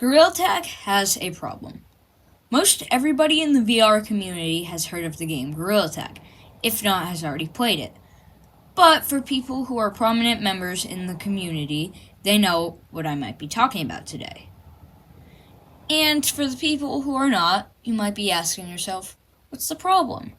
Gorilla Tag has a problem. Most everybody in the VR community has heard of the game Gorilla Tag, if not has already played it. But for people who are prominent members in the community, they know what I might be talking about today. And for the people who are not, you might be asking yourself, what's the problem?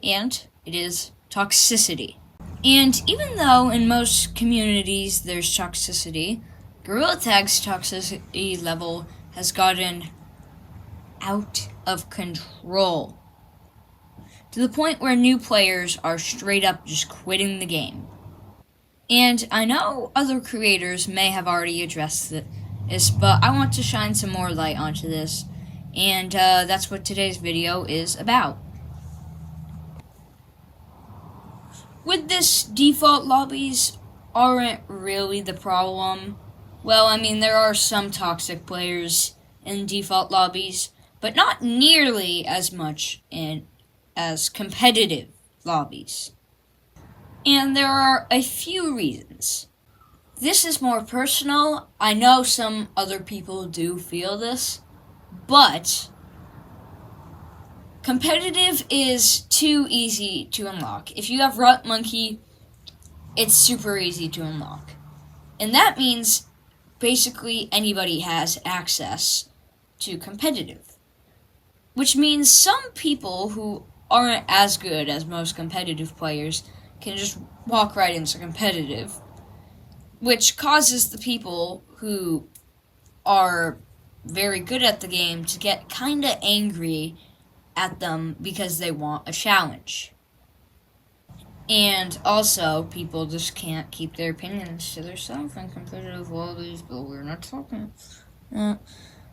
And it is toxicity. And even though in most communities there's toxicity, Gorilla Tag's toxicity level has gotten out of control, to the point where new players are straight up just quitting the game. And I know other creators may have already addressed this, but I want to shine some more light onto this, and that's what today's video is about. With this, default lobbies aren't really the problem. Well, I mean, there are some toxic players in default lobbies, but not nearly as much as competitive lobbies. And there are a few reasons. This is more personal. I know some other people do feel this, but competitive is too easy to unlock. If you have Rut Monkey, it's super easy to unlock. And that means basically anybody has access to competitive. Which means some people who aren't as good as most competitive players can just walk right into competitive, which causes the people who are very good at the game to get kinda angry at them because they want a challenge. And also, people just can't keep their opinions to themselves in competitive lobbies, but we're not talking.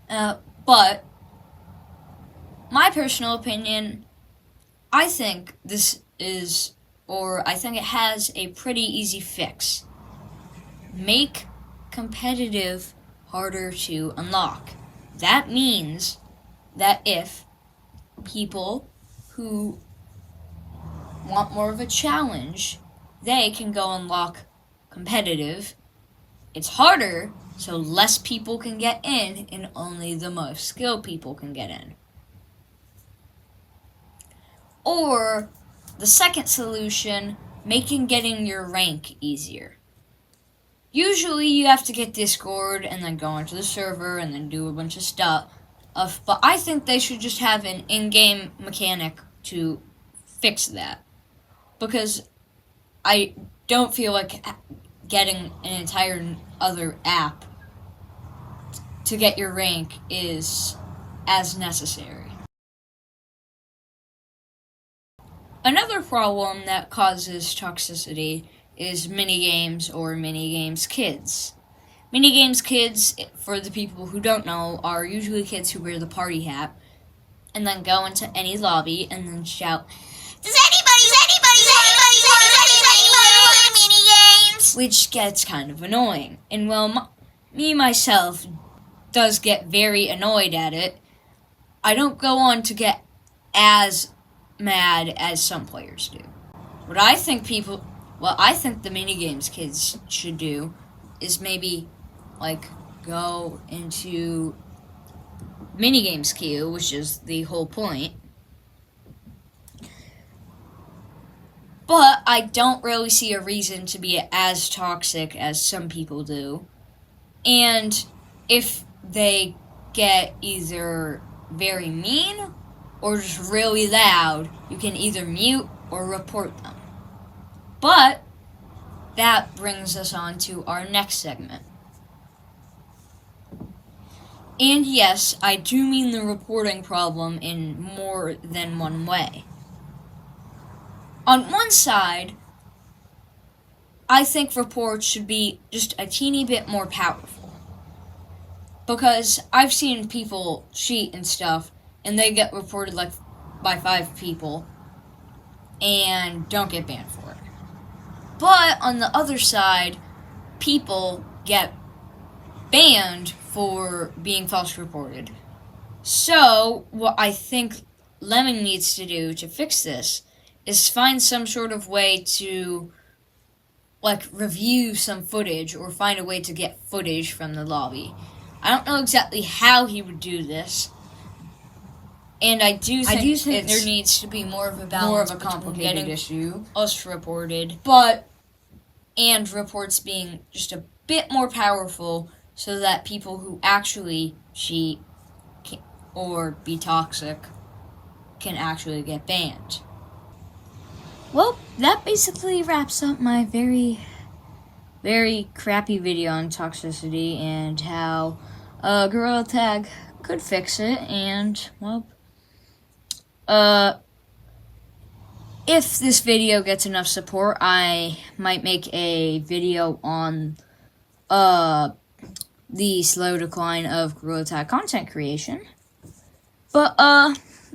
But my personal opinion, I think I think it has a pretty easy fix. Make competitive harder to unlock. That means that if people who want more of a challenge, they can go unlock competitive. It's harder, so less people can get in, and only the most skilled people can get in. Or the second solution, making getting your rank easier. Usually you have to get Discord and then go into the server and then do a bunch of stuff. But I think they should just have an in-game mechanic to fix that. Because I don't feel like getting an entire other app to get your rank is as necessary. Another problem that causes toxicity is minigames or minigames kids. Minigames kids, for the people who don't know, are usually kids who wear the party hat and then go into any lobby and then shout, Does anybody want minigames? Which gets kind of annoying. And well, me myself does get very annoyed at it. I don't go on to get as mad as some players do. I think the minigames kids should do is maybe go into minigames queue, which is the whole point. But I don't really see a reason to be as toxic as some people do. And if they get either very mean or just really loud, you can either mute or report them. But that brings us on to our next segment. And yes, I do mean the reporting problem in more than one way. On one side, I think reports should be just a teeny bit more powerful. Because I've seen people cheat and stuff, and they get reported by 5 people, and don't get banned for it. But on the other side, people get banned for being false reported. So, what I think Lemon needs to do to fix this is find some sort of way to review some footage or find a way to get footage from the lobby I don't know exactly how he would do this. And I do think there needs to be more of a balance, more of a complicated issue. Us reported, But and reports being just a bit more powerful, so that people who actually cheat or be toxic can actually get banned. Well, that basically wraps up my very, very crappy video on toxicity and how Gorilla Tag could fix it. And, well, if this video gets enough support, I might make a video on the slow decline of Gorilla Tag content creation. But,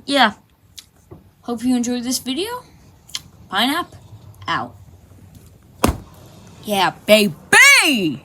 yeah. Hope you enjoyed this video. Pineapple out. Yeah, baby!